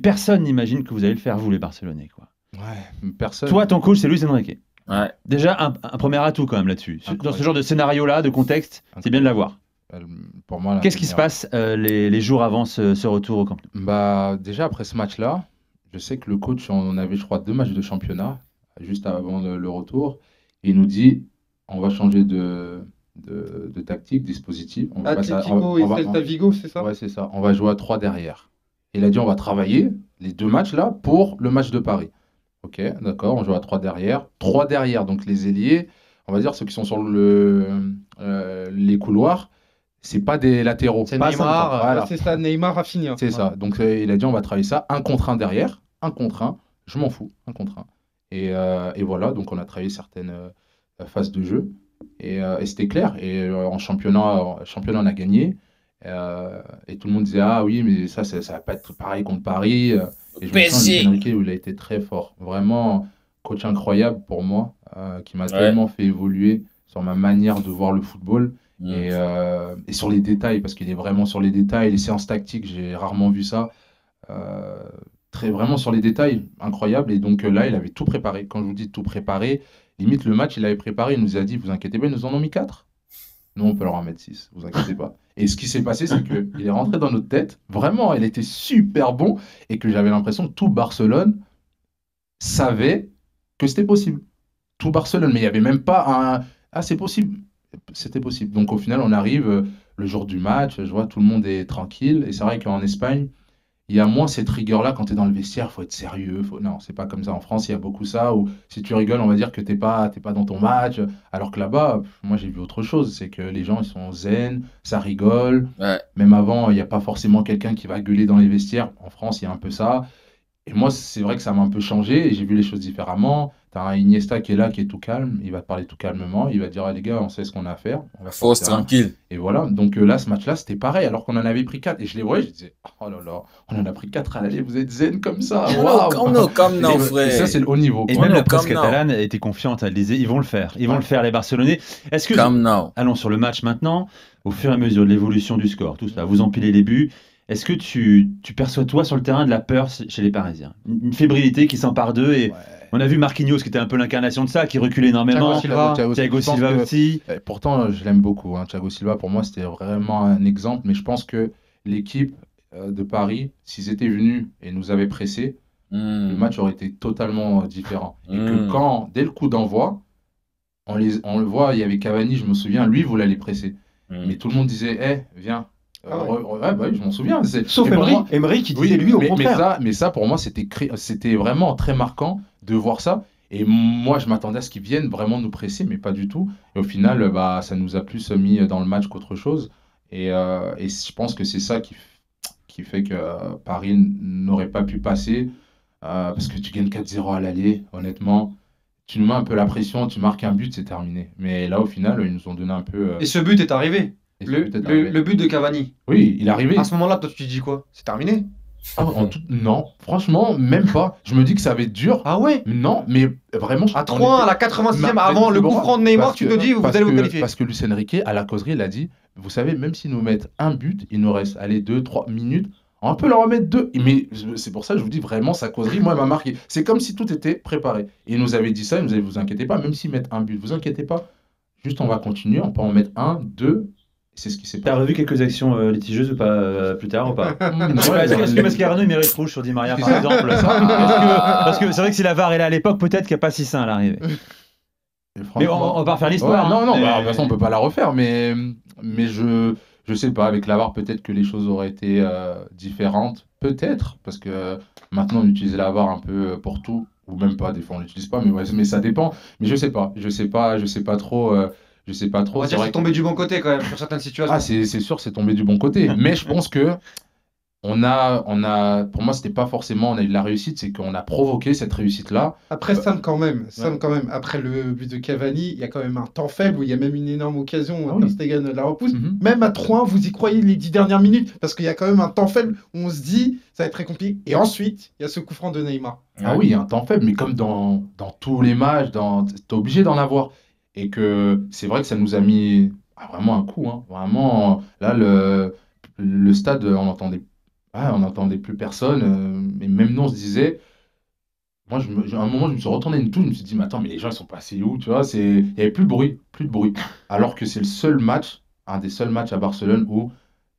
personne n'imagine que vous allez le faire, vous, les Barcelonais, quoi. Ouais, personne. Toi, ton coach, c'est Luis Enrique. Ouais. Déjà, un premier atout quand même là-dessus. Dans ce genre de scénario-là, de contexte, c'est bien de l'avoir. Pour moi, qu'est-ce qui se passe les jours avant ce retour au Camp Nou? Bah, déjà, après ce match-là, je sais que le coach, on avait, je crois, 2 matchs de championnat, juste avant le retour. Et il nous dit, on va changer de tactique, dispositif. On va passer Atlético et Celta Vigo, c'est ça? Ouais, c'est ça. On va jouer à 3 derrière. Il a dit, on va travailler les 2 matchs-là pour le match de Paris. Ok, d'accord, on joue à 3 derrière. 3 derrière, donc les ailiers, on va dire ceux qui sont sur les couloirs, c'est pas des latéraux. C'est pas Neymar, voilà. c'est ça, Neymar, Rafinha. C'est ça. Donc il a dit, on va travailler ça, 1 contre 1 derrière, 1 contre 1, je m'en fous, 1 contre 1. Et voilà, donc on a travaillé certaines phases de jeu. Et c'était clair. Et en championnat, on a gagné. Et tout le monde disait, ah oui, mais ça va pas être pareil contre Paris. Et je me sens Luis Enrique, où il a été très fort. Vraiment, coach incroyable pour moi, qui m'a tellement fait évoluer sur ma manière de voir le football. Et sur les détails, parce qu'il est vraiment sur les détails. Les séances tactiques, j'ai rarement vu ça. Vraiment sur les détails, incroyable. Et donc là, il avait tout préparé. Quand je vous dis tout préparé, limite le match, il avait préparé. Il nous a dit, vous inquiétez pas, ils nous en ont mis 4. Nous, on peut leur en mettre 6, vous inquiétez pas. Et ce qui s'est passé, c'est qu'il est rentré dans notre tête. Vraiment, il était super bon. Et que j'avais l'impression que tout Barcelone savait que c'était possible. Tout Barcelone. Mais il n'y avait même pas un... Ah, c'est possible. C'était possible. Donc au final, on arrive le jour du match. Je vois, tout le monde est tranquille. Et c'est vrai qu'en Espagne, il y a moins cette rigueur-là quand tu es dans le vestiaire, il faut être sérieux. Non, c'est pas comme ça. En France, il y a beaucoup ça, où si tu rigoles, on va dire que t'es pas dans ton match. Alors que là-bas, moi, j'ai vu autre chose. C'est que les gens, ils sont zen, ça rigole. Ouais. Même avant, il n'y a pas forcément quelqu'un qui va gueuler dans les vestiaires. En France, il y a un peu ça. Et moi, c'est vrai que ça m'a un peu changé et j'ai vu les choses différemment. T'as un Iniesta qui est là, qui est tout calme. Il va te parler tout calmement. Il va te dire, ah, les gars, on sait ce qu'on a à faire. On va Force tranquille. Et voilà. Donc là, ce match-là, c'était pareil. Alors qu'on en avait pris 4. Et je les voyais, je disais, oh là là, on en a pris 4 à l'aller. Vous êtes zen comme ça. Waouh. Comme non, frère. Et ça, c'est le haut niveau. Et même la presse catalane était confiante. Elle disait, ils vont le faire. Ils vont le faire, les Barcelonais. Est-ce que... Allons sur le match maintenant. Au fur et à mesure de l'évolution du score, tout ça, vous empilez les buts. Est-ce que tu perçois, toi, sur le terrain, de la peur chez les Parisiens? Une fébrilité qui s'empare d'eux et... Ouais. On a vu Marquinhos, qui était un peu l'incarnation de ça, qui reculait énormément. Thiago Silva aussi. Pourtant, je l'aime beaucoup. Thiago Silva, pour moi, c'était vraiment un exemple. Mais je pense que l'équipe de Paris, s'ils étaient venus et nous avaient pressés, le match aurait été totalement différent. Et que dès le coup d'envoi, on le voit, il y avait Cavani, je me souviens, lui, voulait les presser. Mais tout le monde disait, viens. Oui, je m'en souviens. Sauf Emery qui disait lui au contraire. Mais ça, pour moi, c'était vraiment très marquant de voir ça. Et moi, je m'attendais à ce qu'ils viennent vraiment nous presser, mais pas du tout. Et au final, ça nous a plus mis dans le match qu'autre chose. Et je pense que c'est ça qui fait que Paris n'aurait pas pu passer. Parce que tu gagnes 4-0 à l'aller, honnêtement. Tu nous mets un peu la pression, tu marques un but, c'est terminé. Mais là, au final, ils nous ont donné un peu... Et ce but est arrivé. Le but de Cavani. Oui, il est arrivé. À ce moment-là, toi, tu te dis quoi? C'est terminé? Non, franchement, même pas. Je me dis que ça va être dur. Ah ouais? Non, mais vraiment... À 3 à la 86e, avant le coup franc de Neymar, tu te dis, vous allez vous qualifier. Parce que Luis Enrique, à la causerie, il a dit, vous savez, même s'ils nous mettent un but, il nous reste, 2-3 minutes, on peut leur en mettre 2. Mais c'est pour ça que je vous dis, vraiment, sa causerie, moi, elle m'a marqué. C'est comme si tout était préparé. Et il nous avait dit ça, il nous avait dit, vous inquiétez pas, même s'ils mettent un but, vous inquiétez pas. Juste, on va continuer, on peut en mettre 1, 2... C'est ce qui s'est passé. T'as revu quelques actions litigeuses ou pas plus tard ou pas? Est-ce que Mascherano il mérite rouge sur Di Maria par exemple? Parce que c'est vrai que si la VAR est là à l'époque, peut-être qu'il n'y a pas si sain à l'arrivée. Mais on va pas refaire l'histoire. Ouais, non, de toute façon on peut pas la refaire, mais je sais pas, avec la VAR peut-être que les choses auraient été différentes, peut-être, parce que maintenant on utilise la VAR un peu pour tout, ou même pas, des fois on l'utilise pas, mais ça dépend. Mais je sais pas trop. Je sais pas trop. On va dire que c'est tombé du bon côté quand même sur certaines situations. Ah, c'est sûr, c'est tombé du bon côté. Mais je pense que pour moi, c'était pas forcément on a eu de la réussite, c'est qu'on a provoqué cette réussite-là. Après, Sam, quand même, après le but de Cavani, il y a quand même un temps faible où il y a même une énorme occasion. Ter Stegen la repousse. Même à 3-1, vous y croyez les 10 dernières minutes, parce qu'il y a quand même un temps faible où on se dit ça va être très compliqué. Et ensuite, il y a ce coup franc de Neymar. Ah oui, il y a un temps faible, mais comme dans tous les matchs, t'es obligé d'en avoir. Et que c'est vrai que ça nous a mis vraiment un coup. Vraiment, là, le stade, on entendait on n'entendait plus personne. Et même nous, on se disait, moi, à un moment, je me suis retourné une tour, je me suis dit, mais attends, mais les gens, ils sont passés où, tu vois, il n'y avait plus de bruit, plus de bruit. Alors que c'est le seul match, un des seuls matchs à Barcelone où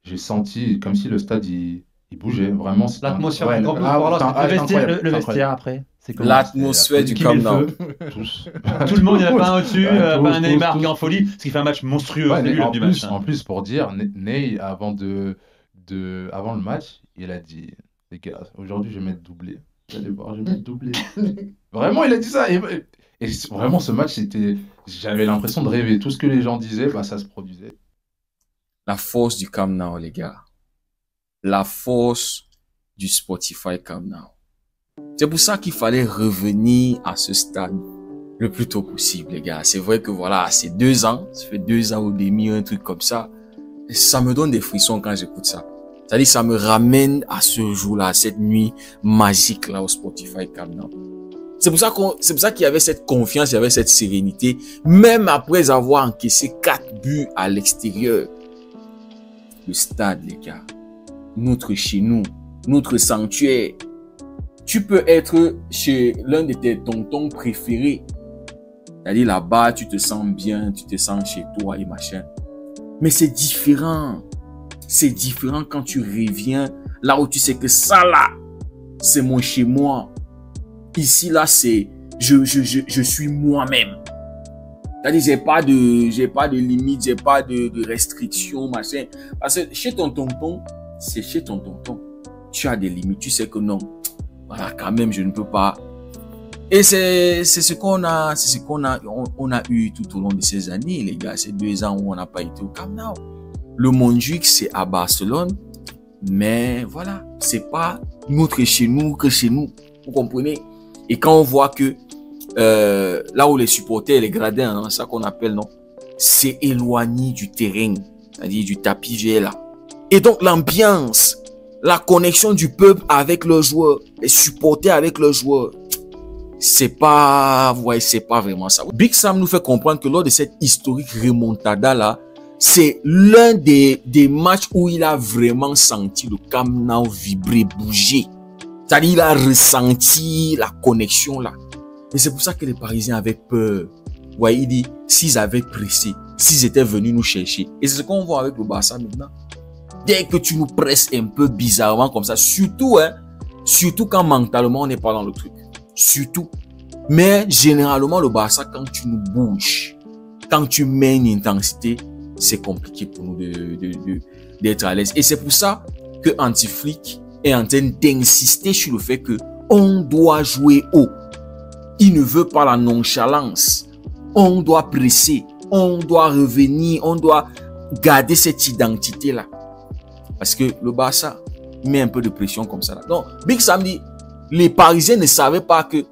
j'ai senti comme si le stade, il bougeait. Vraiment, l'atmosphère du Camp Nou. Le vestiaire après. C'est comment l'atmosphère du Camp Nou. Tous. Tout le monde, il n'y en a pas un au-dessus, pas un Neymar qui est en folie, ce qui fait un match monstrueux au début du match. En plus, pour dire, Ney, avant le match, il a dit, les gars, aujourd'hui, je vais mettre doublé. Vous allez voir, je vais mettre doublé. Vraiment, il a dit ça. Et vraiment, ce match, j'avais l'impression de rêver. Tout ce que les gens disaient, ça se produisait. La force du Camp Nou, les gars. La force du Spotify Camp Nou. C'est pour ça qu'il fallait revenir à ce stade le plus tôt possible, les gars. C'est vrai que voilà, c'est 2 ans. Ça fait 2 ans ou demi, un truc comme ça. Et ça me donne des frissons quand j'écoute ça. C'est-à-dire, ça me ramène à ce jour-là, à cette nuit magique là au Spotify Camp Nou. C'est pour ça qu'il y avait cette confiance, il y avait cette sérénité, même après avoir encaissé 4 buts à l'extérieur. Le stade, les gars. Notre chez nous, notre sanctuaire. Tu peux être chez l'un de tes tontons préférés. C'est-à-dire là-bas, tu te sens bien, tu te sens chez toi et machin. Mais c'est différent. C'est différent quand tu reviens là où tu sais que ça là, c'est mon chez moi. Ici là, c'est je suis moi-même. C'est-à-dire j'ai pas de limites, j'ai pas de restrictions, machin. Parce que chez ton tonton, c'est chez ton tonton. Tu as des limites, tu sais que non. Voilà, quand même, je ne peux pas. Et c'est ce qu'on a eu tout au long de ces années, les gars. Ces 2 ans où on n'a pas été au Camp Nou. Le Montjuic, c'est à Barcelone. Mais voilà, c'est pas notre chez nous que chez nous. Vous comprenez? Et quand on voit que là où les supporters, les gradins, hein, c'est ça qu'on appelle, non? C'est éloigné du terrain, c'est-à-dire du tapis vert là. Et donc l'ambiance, la connexion du peuple avec leurs joueurs, les supporters avec leurs joueurs, c'est pas vraiment ça. Big Sam nous fait comprendre que lors de cette historique remontada là, c'est l'un des matchs où il a vraiment senti le Camp Nou vibrer, bouger. C'est-à-dire, il a ressenti la connexion là. Et c'est pour ça que les Parisiens avaient peur. Ouais, il dit, s'ils avaient pressé, s'ils étaient venus nous chercher. Et c'est ce qu'on voit avec le Barça maintenant. Dès que tu nous presses un peu bizarrement comme ça, surtout quand mentalement on n'est pas dans le truc. Surtout. Mais généralement, le Barça, quand tu nous bouges, quand tu mets une intensité, c'est compliqué pour nous d'être à l'aise. Et c'est pour ça que Antiflick est en train d'insister sur le fait que on doit jouer haut. Il ne veut pas la nonchalance. On doit presser. On doit revenir. On doit garder cette identité-là. Parce que le Barça met un peu de pression comme ça. Donc, Big Sam dit, les Parisiens ne savaient pas que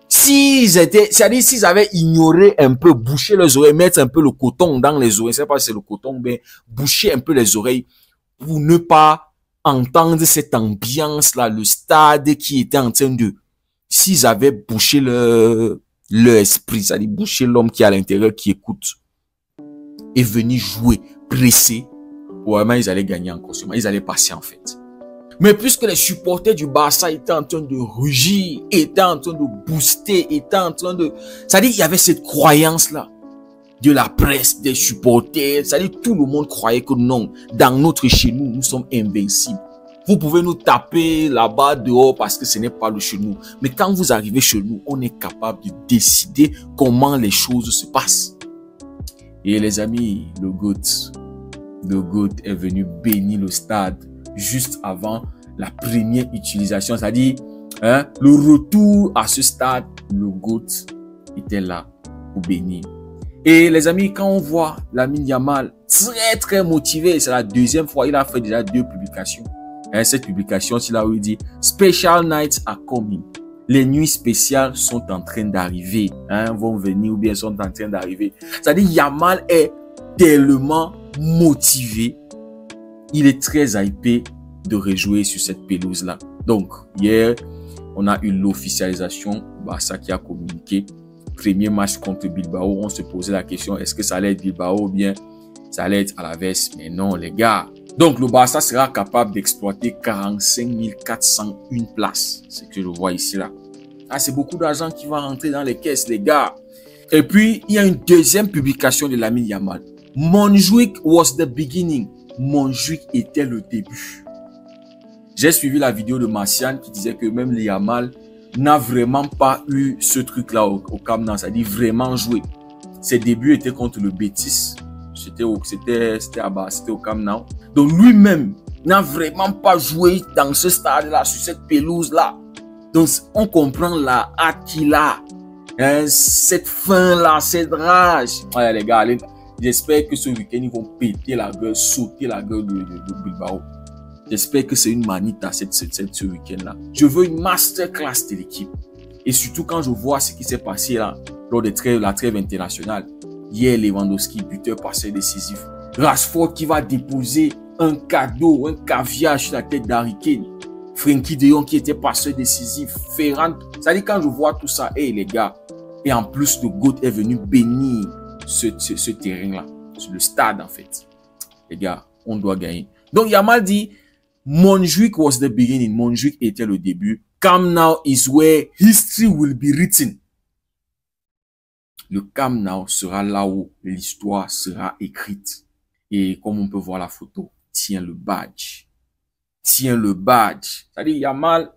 c'est-à-dire s'ils avaient ignoré un peu, bouché les oreilles, mettre un peu le coton dans les oreilles, je sais pas si c'est le coton, mais boucher un peu les oreilles pour ne pas entendre cette ambiance-là, le stade qui était en train de, s'ils avaient bouché leur esprit, c'est-à-dire boucher l'homme qui est à l'intérieur, qui écoute, et venir jouer, presser, vraiment ils allaient gagner en costume, ils allaient passer en fait. Mais puisque les supporters du Barça étaient en train de rugir, étaient en train de booster, étaient en train de... C'est-à-dire il y avait cette croyance-là de la presse, des supporters. C'est-à-dire tout le monde croyait que non, dans notre chez nous, nous sommes invincibles. Vous pouvez nous taper là-bas dehors parce que ce n'est pas le chez nous. Mais quand vous arrivez chez nous, on est capable de décider comment les choses se passent. Et les amis, le GOAT est venu bénir le stade juste avant la première utilisation, c'est-à-dire le retour à ce stade, le GOAT était là pour bénir. Et les amis, quand on voit Lamine Yamal très très motivé, c'est la 2e fois, il a fait déjà 2 publications. Cette publication, c'est là où il dit « Special nights are coming ». Les nuits spéciales sont en train d'arriver, vont venir ou bien sont en train d'arriver. C'est-à-dire Yamal est tellement motivé. Il est très hypé de rejouer sur cette pelouse-là. Donc, hier, on a eu l'officialisation. Barça qui a communiqué. Premier match contre Bilbao. On se posait la question, est-ce que ça allait être Bilbao ou bien ça allait être Alaves? Mais non, les gars. Donc, le Barça sera capable d'exploiter 45 401 places. C'est ce que je vois ici, là. Ah, c'est beaucoup d'argent qui va rentrer dans les caisses, les gars. Et puis, il y a une deuxième publication de Lamine Yamal. Montjuic was the beginning. Montjuic était le début. J'ai suivi la vidéo de Martial qui disait que même Yamal n'a vraiment pas eu ce truc-là au Camp Nou. C'est-à-dire vraiment joué. Ses débuts étaient contre le Betis. C'était au Camp Nou. Donc lui-même n'a vraiment pas joué dans ce stade-là, sur cette pelouse-là. Donc on comprend la hâte qu'il a. Hein, cette faim-là, cette rage. Ouais, les gars, j'espère que ce week-end, ils vont péter la gueule, sauter la gueule de Bilbao. J'espère que c'est une manita ce week-end-là. Je veux une masterclass de l'équipe. Et surtout quand je vois ce qui s'est passé là, lors de la trêve internationale. Hier, Lewandowski, buteur, passeur décisif. Rashford qui va déposer un cadeau, un caviar sur la tête d'Harry Kane. Frenkie de Jong qui était passeur décisif. Ferran. Ça dit quand je vois tout ça, hey les gars. Et en plus, le GOAT est venu bénir ce terrain-là. Le stade en fait. Les gars, on doit gagner. Donc Yamal dit, Montjuic was the beginning. Montjuic était le début. Camp Nou is where history will be written. Le Camp Nou sera là où l'histoire sera écrite. Et comme on peut voir la photo, tiens le badge. Tiens le badge. C'est-à-dire, Yamal,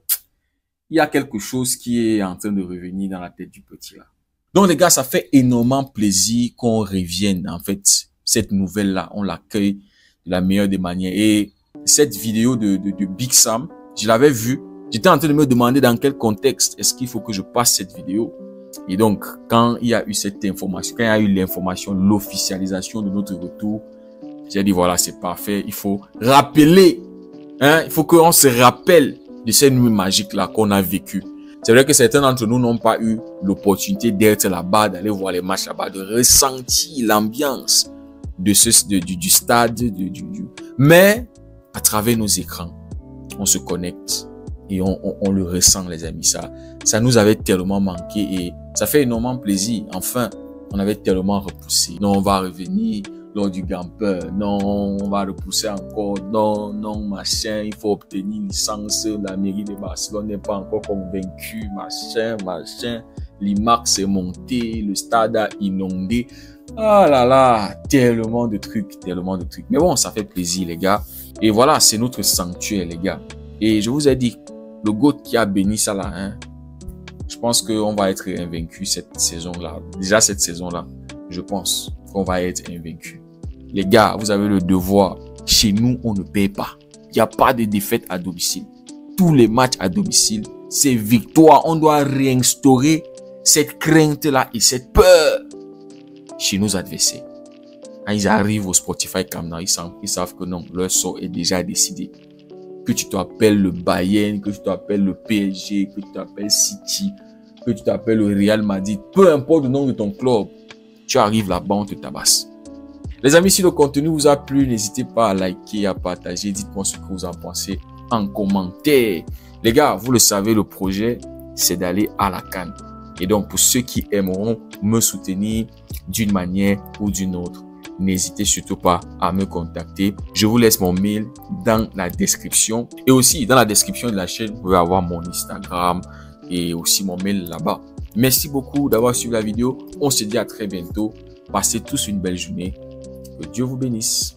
il y a quelque chose qui est en train de revenir dans la tête du petit là. Donc les gars, ça fait énormément plaisir qu'on revienne. En fait, cette nouvelle-là, on l'accueille de la meilleure des manières. Et cette vidéo de Big Sam, je l'avais vue. J'étais en train de me demander dans quel contexte est-ce qu'il faut que je passe cette vidéo. Et donc, quand il y a eu cette information, quand il y a eu l'information, l'officialisation de notre retour, j'ai dit voilà, c'est parfait. Il faut rappeler, hein, il faut qu'on se rappelle de cette nuit magique là qu'on a vécue. C'est vrai que certains d'entre nous n'ont pas eu l'opportunité d'être là-bas, d'aller voir les matchs là-bas, de ressentir l'ambiance de du stade, mais à travers nos écrans, on se connecte et on le ressent, les amis. Ça nous avait tellement manqué et ça fait énormément plaisir. Enfin, on avait tellement repoussé. Non, on va revenir lors du Gamper. Non, on va repousser encore. Non, machin. Il faut obtenir une licence. La mairie de Barcelone n'est pas encore convaincue. Machin. L'IMAX s'est monté. Le stade a inondé. Ah là là, tellement de trucs. Mais bon, ça fait plaisir, les gars. Et voilà, c'est notre sanctuaire, les gars. Et je vous ai dit, le GOAT qui a béni ça là, hein, je pense qu'on va être invaincu cette saison-là. Déjà cette saison-là, je pense qu'on va être invaincu. Les gars, vous avez le devoir. Chez nous, on ne paie pas. Il n'y a pas de défaite à domicile. Tous les matchs à domicile, c'est victoire. On doit réinstaurer cette crainte-là et cette peur chez nos adversaires. Quand ils arrivent au Spotify Camp Nou, ils savent que non, leur sort est déjà décidé. Que tu t'appelles le Bayern, que tu t'appelles le PSG, que tu t'appelles City, que tu t'appelles le Real Madrid, peu importe le nom de ton club, tu arrives là-bas, on te tabasse. Les amis, si le contenu vous a plu, n'hésitez pas à liker, à partager, dites-moi ce que vous en pensez en commentaire. Les gars, vous le savez, le projet, c'est d'aller à la CAN. Et donc, pour ceux qui aimeront me soutenir d'une manière ou d'une autre, n'hésitez surtout pas à me contacter. Je vous laisse mon mail dans la description. Et aussi, dans la description de la chaîne, vous pouvez avoir mon Instagram et aussi mon mail là-bas. Merci beaucoup d'avoir suivi la vidéo. On se dit à très bientôt. Passez tous une belle journée. Que Dieu vous bénisse.